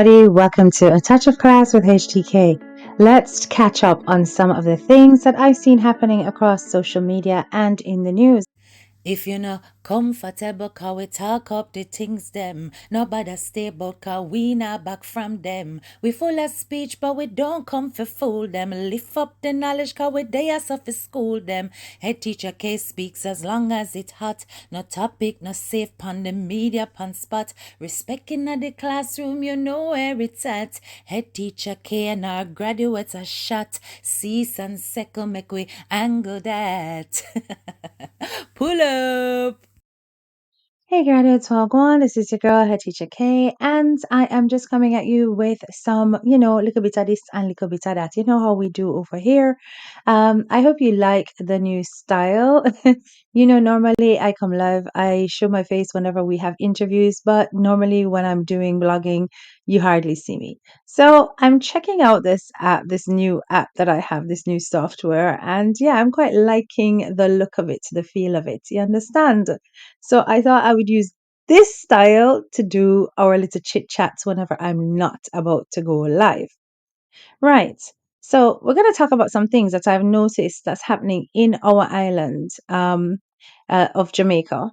everybody. Welcome to A Touch of Class with HTK. Let's catch up on some of the things that I've seen happening across social media and in the news. If you're not comfortable, cause we talk up the things them. Nobody stable, cause we not back from them. We full of speech, but we don't come for fool them. Lift up the knowledge, cause we there so for school them. Head teacher case speaks as long as it hot. No topic, no safe pon the media pon spot. Respecting at the classroom, you know where it's at. Head teacher K and our graduates a shot. Cease and second, make we angle that. Pull up. Hey graduates, welcome. This is your girl, her teacher K, and I am just coming at you with some, little bit of this and little bit of that. You know how we do over here. I hope you like the new style. Normally I come live, I show my face whenever we have interviews, but normally when I'm doing blogging, you hardly see me. So I'm checking out this app, this new app that I have, this new software, and yeah, I'm quite liking the look of it, the feel of it. You understand? So I thought I would use this style to do our little chit chats whenever I'm not about to go live. Right. So we're going to talk about some things that I've noticed that's happening in our island of Jamaica,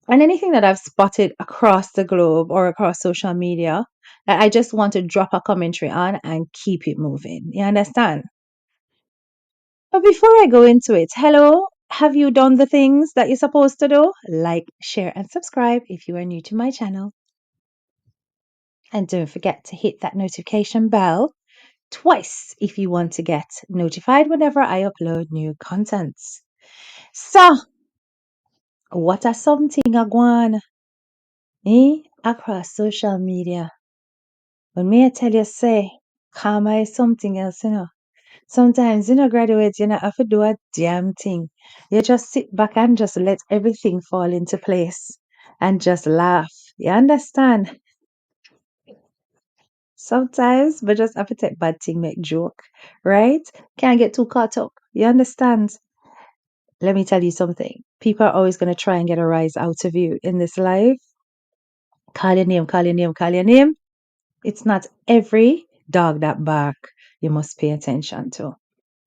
and anything that I've spotted across the globe or across social media that I just want to drop a commentary on and keep it moving. You understand? But before I go into it, hello, have you done the things that you're supposed to do? Like, share, and subscribe if you are new to my channel. And don't forget to hit that notification bell twice if you want to get notified whenever I upload new contents. So, what are something I want across social media? When me I tell you, say, karma is something else. Sometimes, graduates, you know, have to do a damn thing. You just sit back and just let everything fall into place and just laugh. You understand? Sometimes, but just have to take bad thing, make joke, right? Can't get too caught up. You understand? Let me tell you something. People are always going to try and get a rise out of you in this life. Call your name, call your name, call your name. It's not every dog that bark you must pay attention to.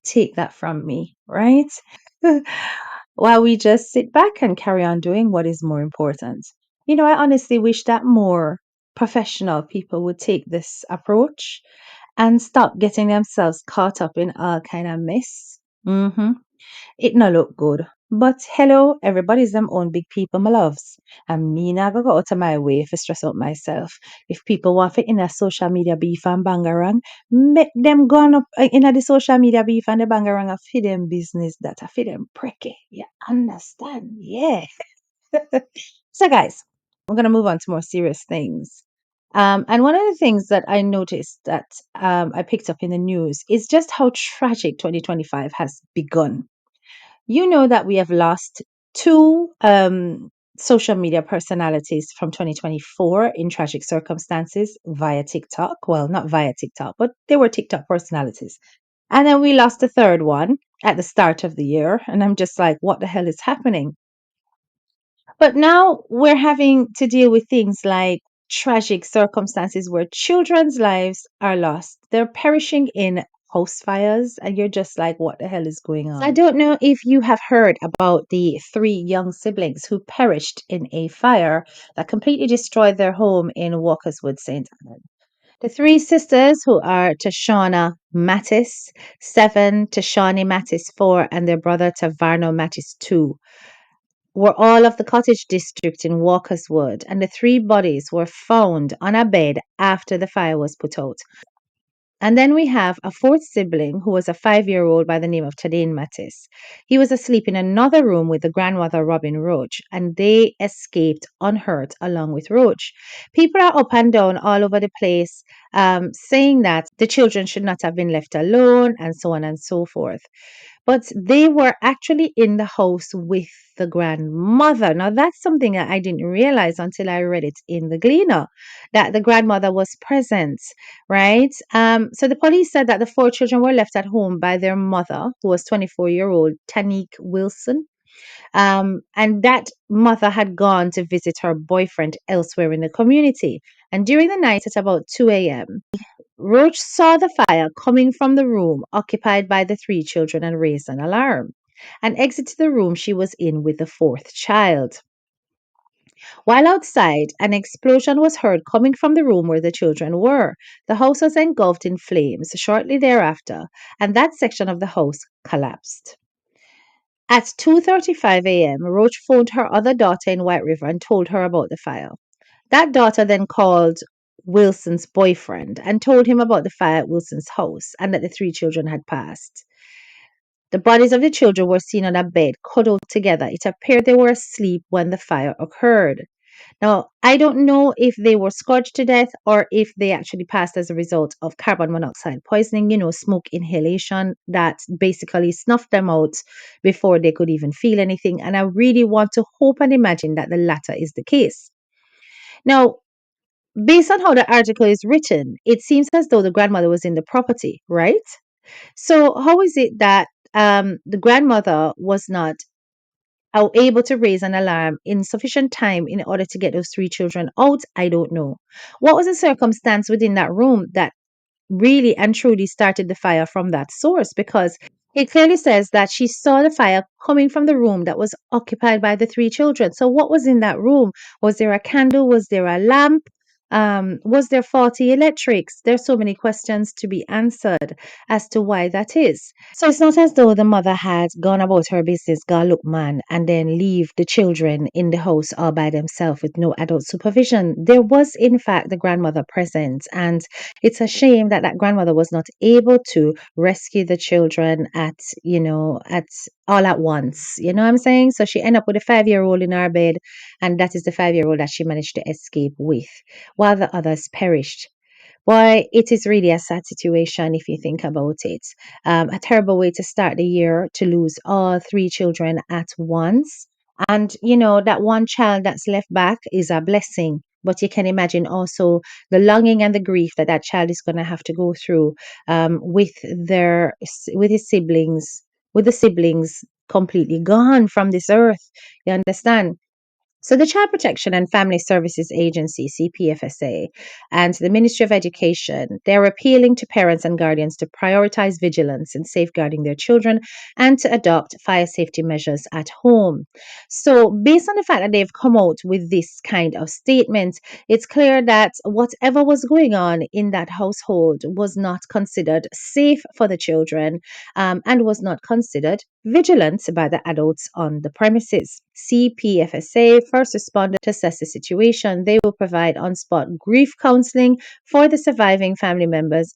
Take that from me, right? While we just sit back and carry on doing what is more important. I honestly wish that more professional people would take this approach and stop getting themselves caught up in all kind of mess. It no look good. But hello, everybody's them own big people, my loves. And me not go out of my way for stress out myself. If people want to in a social media beef and bangarang, make them go on up in the social media beef and the bangarang a feed them business that a feed them pricky. You understand? Yeah. So guys, we're gonna move on to more serious things. And one of the things that I noticed that I picked up in the news is just how tragic 2025 has begun. You know that we have lost two social media personalities from 2024 in tragic circumstances via TikTok. Well, not via TikTok, but they were TikTok personalities. And then we lost the third one at the start of the year. And I'm just like, what the hell is happening? But now we're having to deal with things like tragic circumstances where children's lives are lost. They're perishing in house fires, and you're just like, what the hell is going on? I don't know if you have heard about the three young siblings who perished in a fire that completely destroyed their home in Walkerswood, St. Anne. The three sisters, who are Tashana Mattis, 7, Tashani Mattis, 4, and their brother Tavarno Mattis, 2, were all of the cottage district in Walkerswood, and the three bodies were found on a bed after the fire was put out. And then we have a fourth sibling who was a 5-year-old by the name of Tadane Mattis. He was asleep in another room with the grandmother Robin Roach, and they escaped unhurt along with Roach. People are up and down all over the place saying that the children should not have been left alone and so on and so forth. But they were actually in the house with the grandmother. Now, that's something that I didn't realize until I read it in the Gleaner, that the grandmother was present, right? So the police said that the four children were left at home by their mother, who was 24-year-old Tanique Wilson. And that mother had gone to visit her boyfriend elsewhere in the community. And during the night at about 2 a.m., Roach saw the fire coming from the room occupied by the three children and raised an alarm and exited the room she was in with the fourth child. While outside, an explosion was heard coming from the room where the children were. The house was engulfed in flames shortly thereafter, and that section of the house collapsed. At 2:35 a.m., Roach phoned her other daughter in White River and told her about the fire. That daughter then called Wilson's boyfriend and told him about the fire at Wilson's house and that the three children had passed. The bodies of the children were seen on a bed, cuddled together. It appeared they were asleep when the fire occurred. Now, I don't know if they were scorched to death or if they actually passed as a result of carbon monoxide poisoning, smoke inhalation that basically snuffed them out before they could even feel anything. And I really want to hope and imagine that the latter is the case. Now, based on how the article is written, it seems as though the grandmother was in the property, right? So, how is it that the grandmother was not able to raise an alarm in sufficient time in order to get those three children out? I don't know. What was the circumstance within that room that really and truly started the fire from that source? Because it clearly says that she saw the fire coming from the room that was occupied by the three children. So, what was in that room? Was there a candle? Was there a lamp? Was there faulty electrics? There's so many questions to be answered as to why that is. So it's not as though the mother had gone about her business, go look man, and then leave the children in the house all by themselves with no adult supervision. There was, in fact, the grandmother present, and it's a shame that that grandmother was not able to rescue the children at all at once. You know what I'm saying? So she ended up with a 5-year-old in her bed, and that is the 5-year-old that she managed to escape with, while the others perished. Boy, it is really a sad situation if you think about it. A terrible way to start the year to lose all three children at once. And, that one child that's left back is a blessing. But you can imagine also the longing and the grief that that child is going to have to go through with his siblings, with the siblings completely gone from this earth. You understand? So, the Child Protection and Family Services Agency, CPFSA, and the Ministry of Education, they're appealing to parents and guardians to prioritize vigilance in safeguarding their children and to adopt fire safety measures at home. So, based on the fact that they've come out with this kind of statement, it's clear that whatever was going on in that household was not considered safe for the children, and was not considered vigilant by the adults on the premises. CPFSA first responded to assess the situation. They will provide on spot grief counseling for the surviving family members,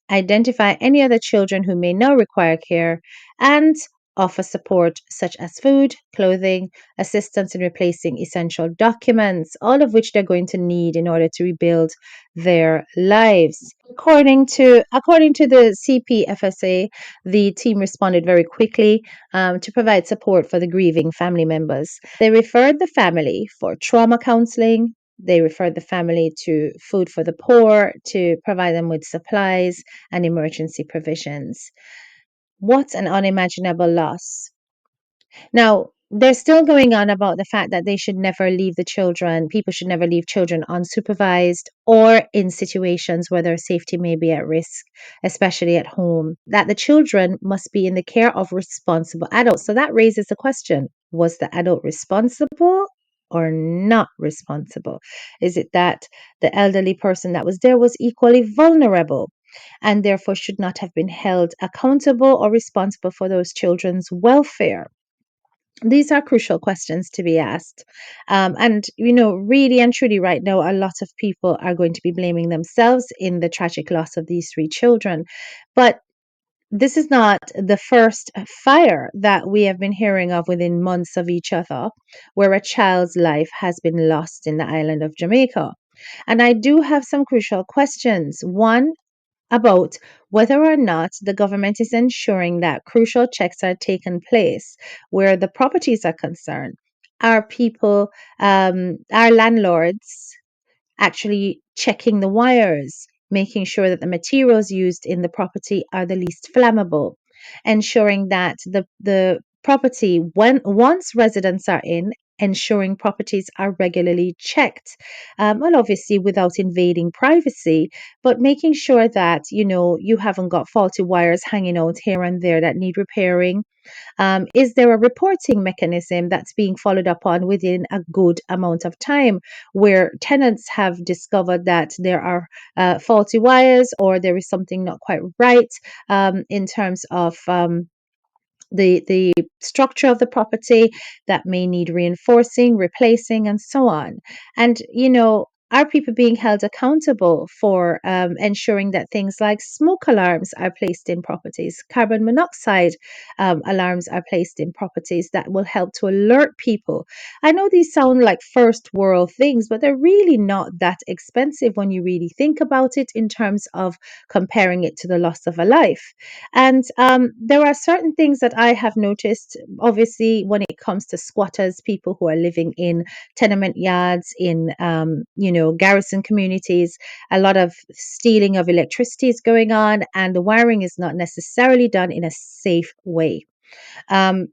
identify any other children who may now require care, and offer support such as food, clothing, assistance in replacing essential documents, all of which they're going to need in order to rebuild their lives. According to the CPFSA, the team responded very quickly to provide support for the grieving family members. They referred the family for trauma counseling. They referred the family to Food for the Poor to provide them with supplies and emergency provisions. What an unimaginable loss. Now, they're still going on about the fact that they should never leave the children, people should never leave children unsupervised or in situations where their safety may be at risk, especially at home, that the children must be in the care of responsible adults. So that raises the question, was the adult responsible or not responsible? Is it that the elderly person that was there was equally vulnerable and therefore should not have been held accountable or responsible for those children's welfare? These are crucial questions to be asked. Really and truly, right now, a lot of people are going to be blaming themselves in the tragic loss of these three children. But this is not the first fire that we have been hearing of within months of each other, where a child's life has been lost in the island of Jamaica. And I do have some crucial questions. One, about whether or not the government is ensuring that crucial checks are taken place where the properties are concerned. Are people, are landlords actually checking the wires, making sure that the materials used in the property are the least flammable, ensuring that the property when once residents are in, ensuring properties are regularly checked. Well, obviously without invading privacy, but making sure that you haven't got faulty wires hanging out here and there that need repairing. Is there a reporting mechanism that's being followed up on within a good amount of time where tenants have discovered that there are faulty wires or there is something not quite right in terms of the structure of the property that may need reinforcing, replacing, and so on. And are people being held accountable for ensuring that things like smoke alarms are placed in properties, carbon monoxide alarms are placed in properties that will help to alert people? I know these sound like first world things, but they're really not that expensive when you really think about it in terms of comparing it to the loss of a life. And there are certain things that I have noticed, obviously, when it comes to squatters, people who are living in tenement yards, in, garrison communities. A lot of stealing of electricity is going on, and the wiring is not necessarily done in a safe way. Um,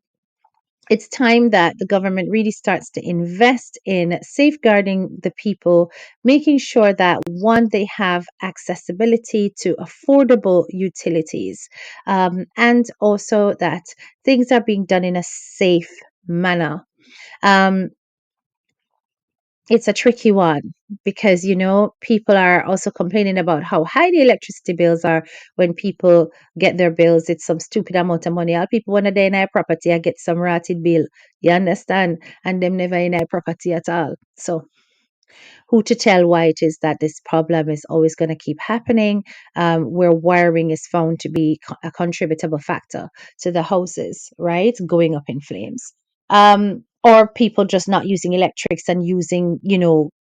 it's time that the government really starts to invest in safeguarding the people, making sure that one, they have accessibility to affordable utilities, and also that things are being done in a safe manner. Um, it's a tricky one because people are also complaining about how high the electricity bills are. When people get their bills, it's some stupid amount of money. All people want to day in a property, I get some rotted bill. You understand? And them never in a property at all. So who to tell why it is that this problem is always going to keep happening, where wiring is found to be a contributable factor to the houses, right, going up in flames. Or people just not using electrics and using,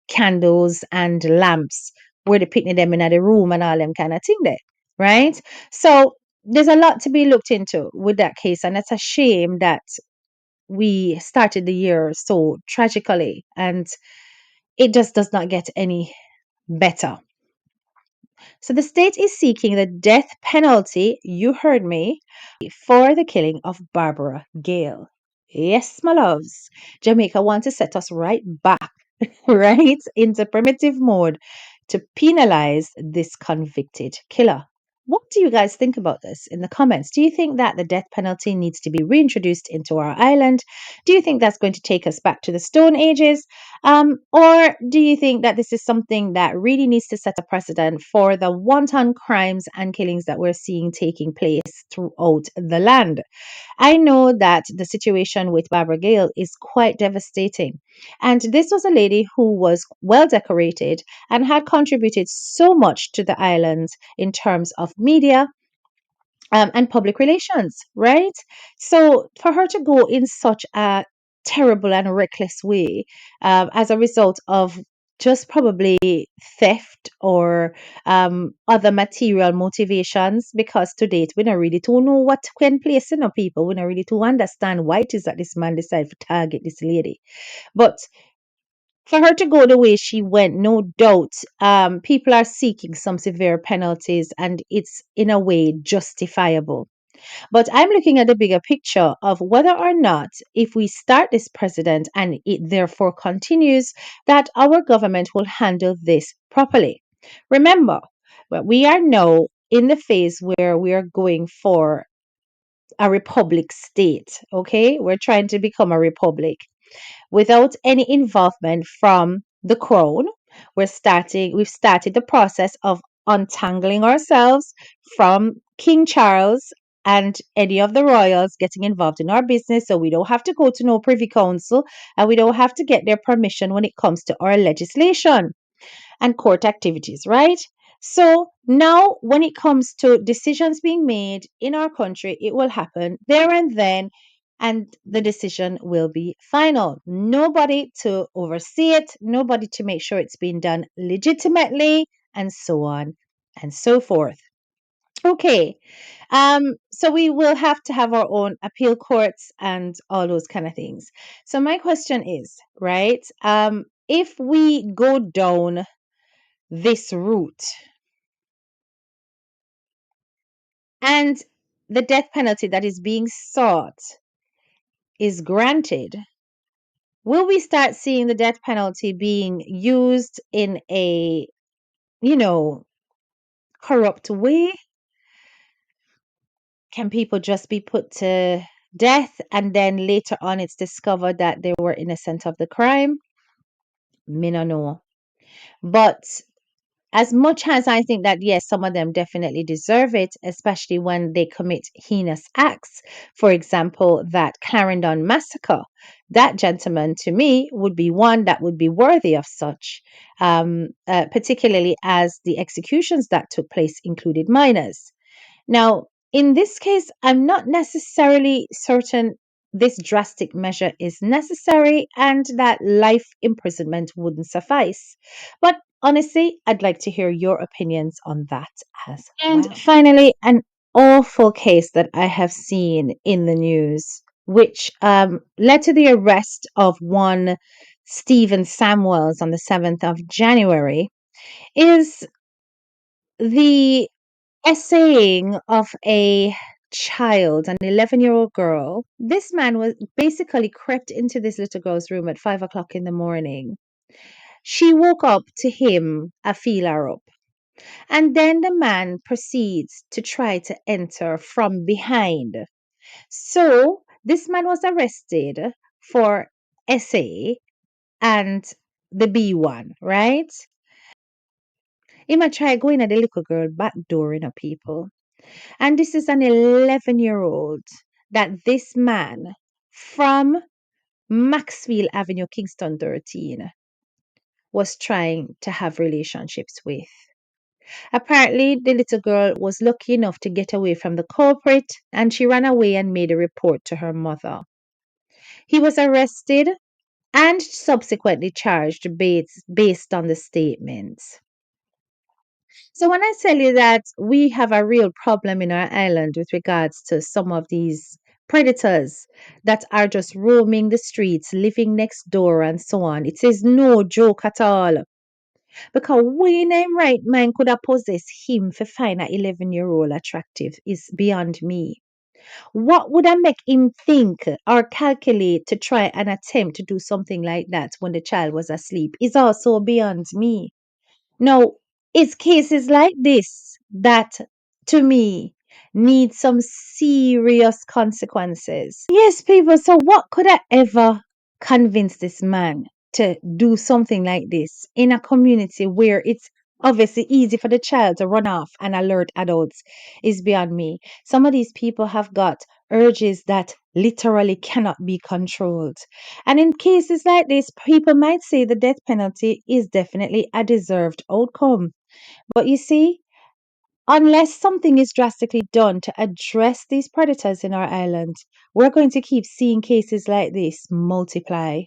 candles and lamps where they picking them in the room and all them kind of thing there, right? So there's a lot to be looked into with that case, and it's a shame that we started the year so tragically, and it just does not get any better. So the state is seeking the death penalty, you heard me, for the killing of Barbara Gale. Yes, my loves. Jamaica want to set us right back, right, into primitive mode to penalize this convicted killer. What do you guys think about this in the comments? Do you think that the death penalty needs to be reintroduced into our island? Do you think that's going to take us back to the Stone Ages? Or do you think that this is something that really needs to set a precedent for the wanton crimes and killings that we're seeing taking place throughout the land? I know that the situation with Barbara Gale is quite devastating. And this was a lady who was well decorated and had contributed so much to the island in terms of media, and public relations, right? So for her to go in such a terrible and reckless way, as a result of just probably theft or other material motivations, because to date we don't really to know what can place in people. We don't really to understand why it is that this man decided to target this lady. But for her to go the way she went, no doubt, people are seeking some severe penalties, and it's in a way justifiable. But I'm looking at the bigger picture of whether or not, if we start this precedent and it therefore continues, that our government will handle this properly. Remember, well, we are now in the phase where we are going for a republic state, okay? We're trying to become a republic without any involvement from the crown. We've started the process of untangling ourselves from King Charles and any of the royals getting involved in our business, so we don't have to go to no privy council and we don't have to get their permission when it comes to our legislation and court activities, right? So now, when it comes to decisions being made in our country, it will happen there and then, and the decision will be final. Nobody to oversee it, nobody to make sure it's being done legitimately, and so on and so forth. Okay, so we will have to have our own appeal courts and all those kind of things. So my question is, right? If we go down this route, and the death penalty that is being sought is granted, will we start seeing the death penalty being used in a, you know, corrupt way? Can people just be put to death and then later on it's discovered that they were innocent of the crime? Me no know. But as much as I think that, yes, some of them definitely deserve it, especially when they commit heinous acts, for example, that Clarendon massacre, that gentleman to me would be one that would be worthy of such, particularly as the executions that took place included minors. Now, in this case, I'm not necessarily certain this drastic measure is necessary and that life imprisonment wouldn't suffice. But honestly, I'd like to hear your opinions on that as and well. finally, an awful case that I have seen in the news, which led to the arrest of one Stephen Samuels on the 7th of January, is the essaying of a child, an 11-year-old girl. This man was basically crept into this little girl's room at 5 o'clock in the morning. She woke up to him a feel her up. And then the man proceeds to try to enter from behind. So this man was arrested for essay and the B one, right? He might try going at the little girl back door in a people. And this is an 11-year-old that this man from Maxfield Avenue, Kingston 13, was trying to have relationships with. Apparently, the little girl was lucky enough to get away from the culprit and she ran away and made a report to her mother. He was arrested and subsequently charged based on the statements. So when I tell you that we have a real problem in our island with regards to some of these predators that are just roaming the streets, living next door and so on, it is no joke at all. Because when I'm right mind could have possessed him for find a 11-year-old attractive is beyond me. What would I make him think or calculate to try and attempt to do something like that when the child was asleep is also beyond me. Now, it's cases like this that, to me, need some serious consequences. Yes, people, so what could I ever convince this man to do something like this in a community where it's obviously easy for the child to run off and alert adults is beyond me. Some of these people have got urges that literally cannot be controlled. And in cases like this, people might say the death penalty is definitely a deserved outcome. But you see, unless something is drastically done to address these predators in our island, we're going to keep seeing cases like this multiply.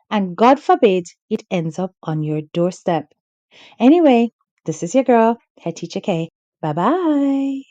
And God forbid it ends up on your doorstep. Anyway, this is your girl, Head Teacher K. Bye bye.